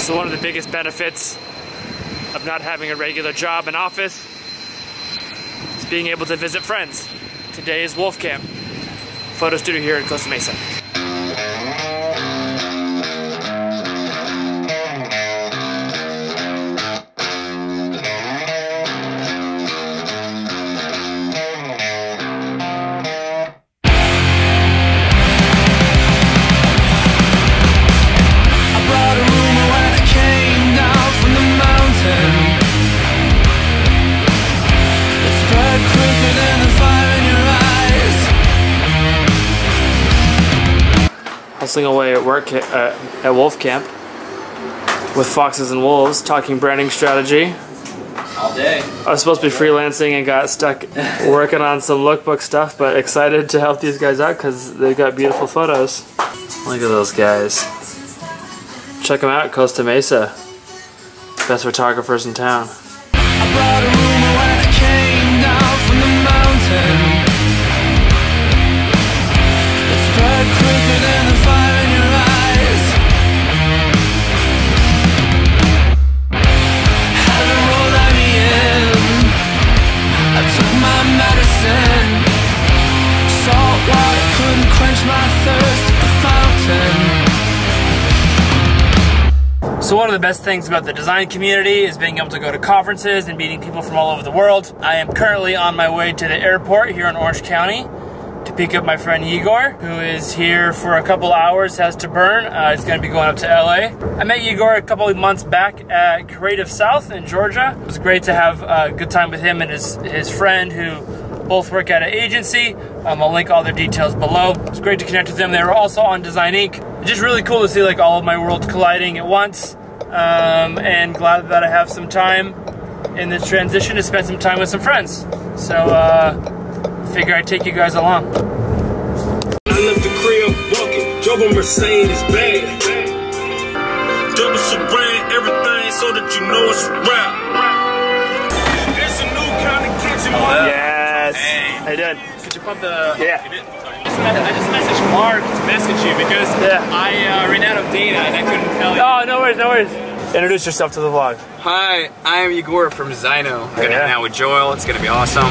So one of the biggest benefits of not having a regular job and office is being able to visit friends. Today is Wolfcamp, photo studio here in Costa Mesa. Hustling away at work at Wolfcamp with foxes and wolves, talking branding strategy. All day. I was supposed to be freelancing and got stuck working on some lookbook stuff, but excited to help these guys out because they've got beautiful photos. Look at those guys. Check them out, Costa Mesa. Best photographers in town. I brought a rumor when I came down from the mountain. It spread quicker than the fire in your eyes. Heaven won't let me in. I took my medicine. Salt water couldn't quench my thirst at the fountain. So one of the best things about the design community is being able to go to conferences and meeting people from all over the world. I am currently on my way to the airport here in Orange County to pick up my friend Yegor, who is here for a couple hours, has to burn. He's going to be going up to LA. I met Yegor a couple of months back at Creative South in Georgia. It was great to have a good time with him and his friend who both work at an agency. I'll link all their details below. It's great to connect with them. They were also on Design Inc. It's just really cool to see like all of my worlds colliding at once. And glad that I have some time in this transition to spend some time with some friends. So figure I'd take you guys along. I left the crib walking, drove a Mercedes bag. Double brand everything so that you know it's rap. It's a new kind of kitchen. Yes. Hey. How you doing? Could you pump the... Yeah. I just messaged Mark to message you because I ran out of data and I couldn't tell you. Oh, no worries, no worries. Introduce yourself to the vlog. Hi, I am Yegor from Zyno. I'm gonna hang out with Joel. It's gonna be awesome.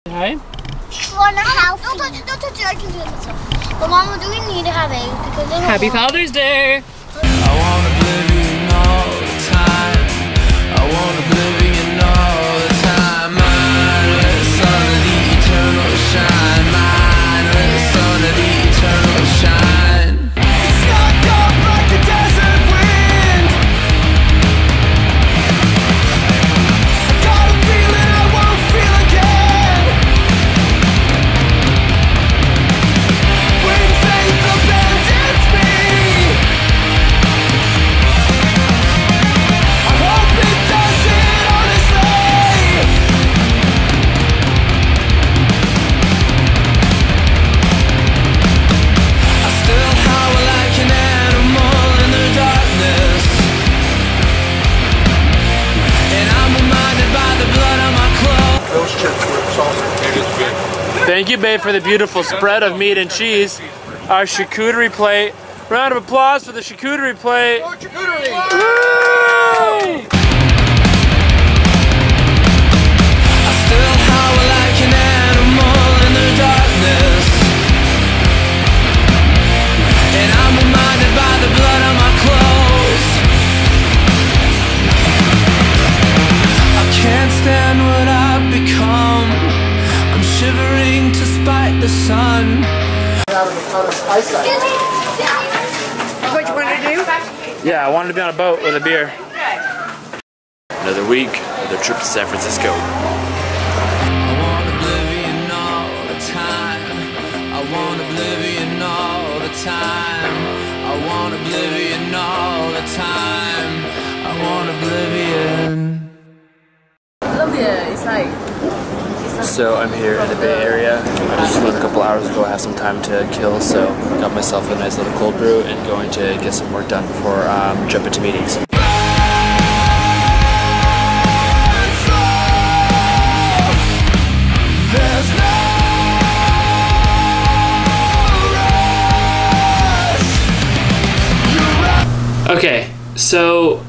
Hi. Don't touch it, I can do it myself. But Mama, do we need to have eggs? Because Happy Father's Day! I want oblivion all the time. I want oblivion all the time. Mindless under the eternal shine. Mindless under the eternal shine. It's not dark like the desert wind. I got a feeling I won't feel again. When faith abandons me, I hope it does it honestly. I still howl like an animal in the darkness, and I'm reminded by the blood on my clothes. Those chips were saucy. It is good. Thank you, babe, for the beautiful spread of meat and cheese. Our charcuterie plate. Round of applause for the charcuterie plate. Woo! I still howl like an animal in the darkness, and I'm reminded by the blood on my clothes. I can't stand what I've become. I'm shivering to spite the sun. What you want to do? Yeah, I wanted to be on a boat with a beer. Another week, another trip to San Francisco. I want oblivion all the time. I want oblivion all the time. I want oblivion all the time. I want oblivion. I love it. It's like So I'm here in the Bay Area. I just flew in a couple hours ago. I have some time to kill, so got myself a nice little cold brew and going to get some work done before jumping to meetings. Okay, so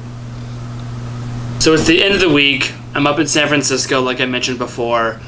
it's the end of the week. I'm up in San Francisco, like I mentioned before.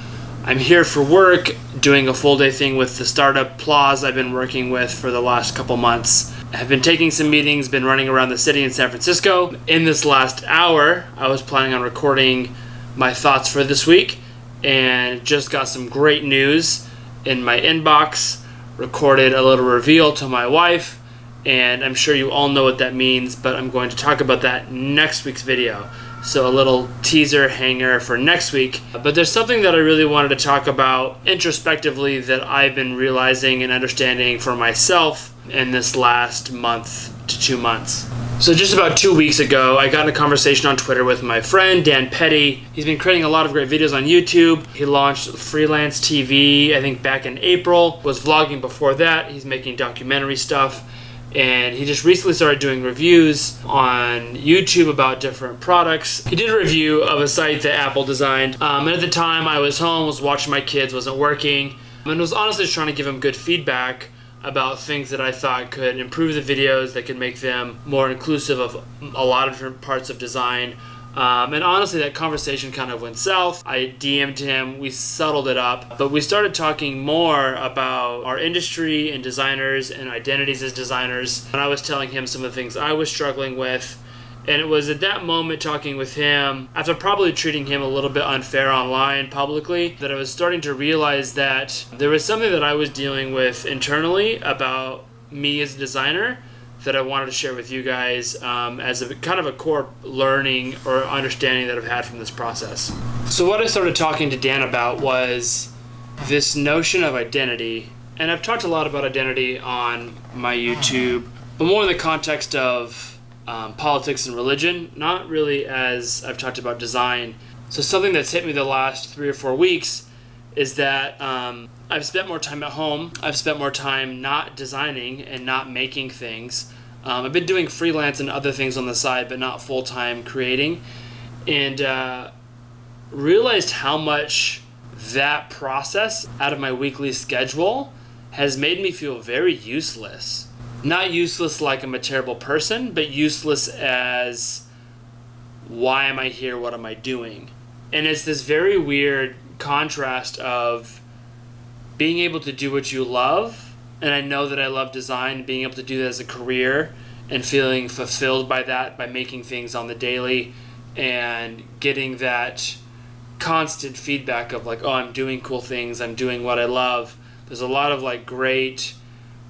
I'm here for work, doing a full day thing with the startup Plaws I've been working with for the last couple months. I've been taking some meetings, been running around the city in San Francisco. In this last hour, I was planning on recording my thoughts for this week, and just got some great news in my inbox. Recorded a little reveal to my wife, and I'm sure you all know what that means, but I'm going to talk about that next week's video. So a little teaser hanger for next week. But there's something that I really wanted to talk about introspectively that I've been realizing and understanding for myself in this last month to 2 months. So just about 2 weeks ago, I got in a conversation on Twitter with my friend, Dann Petty. He's been creating a lot of great videos on YouTube. He launched Freelance TV, I think back in April. Was vlogging before that. He's making documentary stuff. And he just recently started doing reviews on YouTube about different products. He did a review of a site that Apple designed. And at the time I was home, was watching my kids, wasn't working. And was honestly just trying to give him good feedback about things that I thought could improve the videos, that could make them more inclusive of a lot of different parts of design. And honestly, that conversation kind of went south. I DM'd him, we settled it up, but we started talking more about our industry and designers and identities as designers. And I was telling him some of the things I was struggling with. And it was at that moment, talking with him, after probably treating him a little bit unfair online publicly, that I was starting to realize that there was something that I was dealing with internally about me as a designer that I wanted to share with you guys as a kind of a core learning or understanding that I've had from this process. So what I started talking to Dann about was this notion of identity, and I've talked a lot about identity on my YouTube, but more in the context of politics and religion, not really as I've talked about design. So something that's hit me the last 3 or 4 weeks is that I've spent more time at home. I've spent more time not designing and not making things. I've been doing freelance and other things on the side, but not full-time creating. And realized how much that process out of my weekly schedule has made me feel very useless. Not useless like I'm a terrible person, but useless as, why am I here? What am I doing? And it's this very weird contrast of being able to do what you love, and I know that I love design, being able to do that as a career and feeling fulfilled by that, by making things on the daily and getting that constant feedback of like, oh, I'm doing cool things, I'm doing what I love. There's a lot of like great,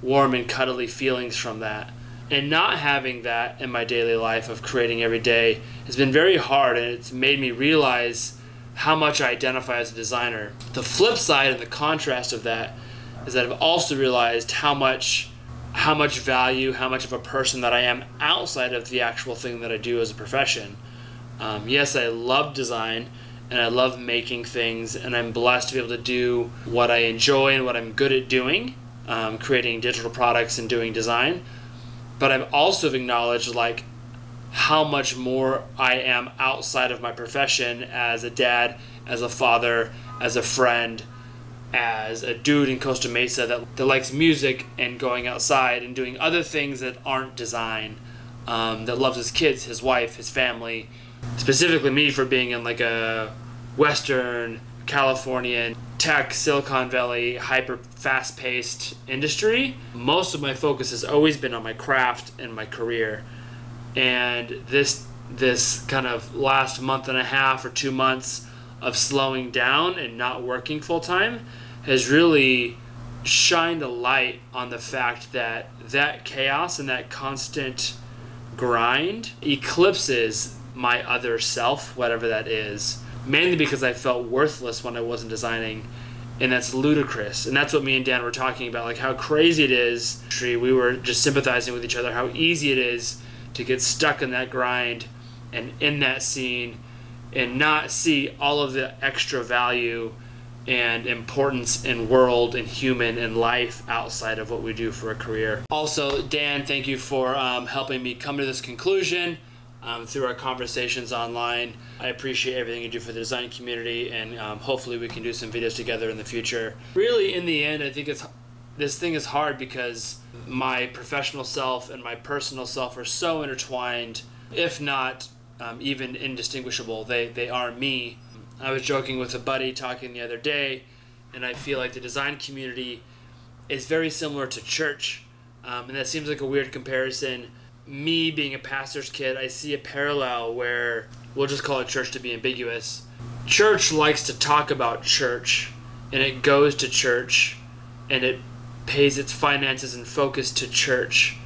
warm and cuddly feelings from that. And not having that in my daily life of creating every day has been very hard, and it's made me realize how much I identify as a designer. The flip side and the contrast of that is that I've also realized how much value, how much of a person that I am outside of the actual thing that I do as a profession. Yes, I love design and I love making things, and I'm blessed to be able to do what I enjoy and what I'm good at doing, creating digital products and doing design. But I've also acknowledged like how much more I am outside of my profession as a dad, as a father, as a friend, as a dude in Costa Mesa that likes music and going outside and doing other things that aren't design, that loves his kids, his wife, his family, specifically me for being in like a Western Californian tech, Silicon Valley, hyper fast-paced industry. Most of my focus has always been on my craft and my career. And this kind of last month and a half or 2 months of slowing down and not working full-time has really shined a light on the fact that that chaos and that constant grind eclipses my other self, whatever that is, mainly because I felt worthless when I wasn't designing. And that's ludicrous. And that's what me and Dann were talking about, like how crazy it is. We were just sympathizing with each other, how easy it is to get stuck in that grind and in that scene and not see all of the extra value and importance in world and human and life outside of what we do for a career. Also, Dan, thank you for helping me come to this conclusion through our conversations online. I appreciate everything you do for the design community, and hopefully we can do some videos together in the future. Really, in the end, I think this thing is hard because my professional self and my personal self are so intertwined, if not even indistinguishable. They are me. I was joking with a buddy talking the other day, and I feel like the design community is very similar to church, and that seems like a weird comparison. Me being a pastor's kid, I see a parallel where, we'll just call it church to be ambiguous. Church likes to talk about church, and it goes to church, and it pays its finances and focus to church.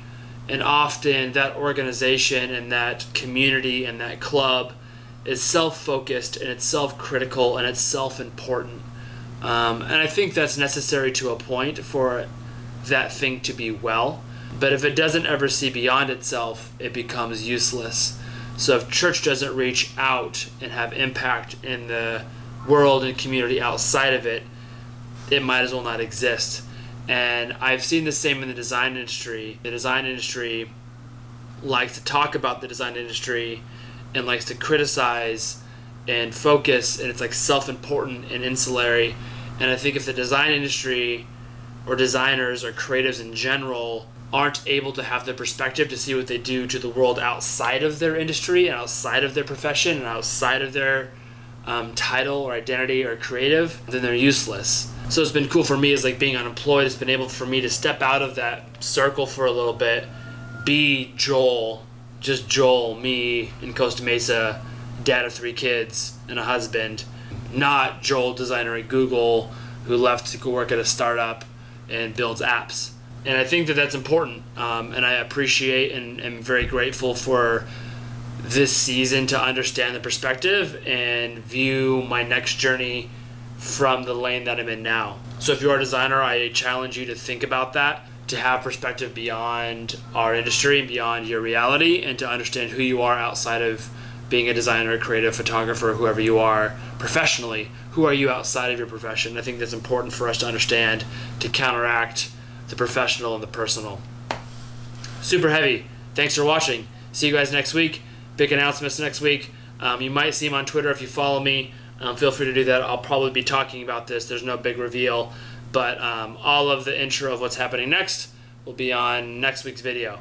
And often that organization and that community and that club is self-focused, and it's self-critical, and it's self-important. And I think that's necessary to a point for that thing to be well. But if it doesn't ever see beyond itself, it becomes useless. So if church doesn't reach out and have impact in the world and community outside of it, it might as well not exist. And I've seen the same in the design industry. The design industry likes to talk about the design industry and likes to criticize and focus, and it's like self-important and insulary. And I think if the design industry or designers or creatives in general aren't able to have the perspective to see what they do to the world outside of their industry and outside of their profession and outside of their title or identity or creative, then they're useless. So it's been cool for me as like being unemployed. It's been able for me to step out of that circle for a little bit, be Joel, just Joel, me in Costa Mesa, dad of 3 kids and a husband, not Joel, designer at Google, who left to go work at a startup and builds apps. And I think that that's important, and I appreciate and am very grateful for this season to understand the perspective and view my next journey from the lane that I'm in now. So if you're a designer, I challenge you to think about that, to have perspective beyond our industry and beyond your reality, and to understand who you are outside of being a designer, creative, photographer, whoever you are professionally. Who are you outside of your profession? I think that's important for us to understand, to counteract the professional and the personal. Super heavy. Thanks for watching. See you guys next week. Big announcements next week. You might see them on Twitter if you follow me. Feel free to do that. I'll probably be talking about this. There's no big reveal, but all of the intro of what's happening next will be on next week's video.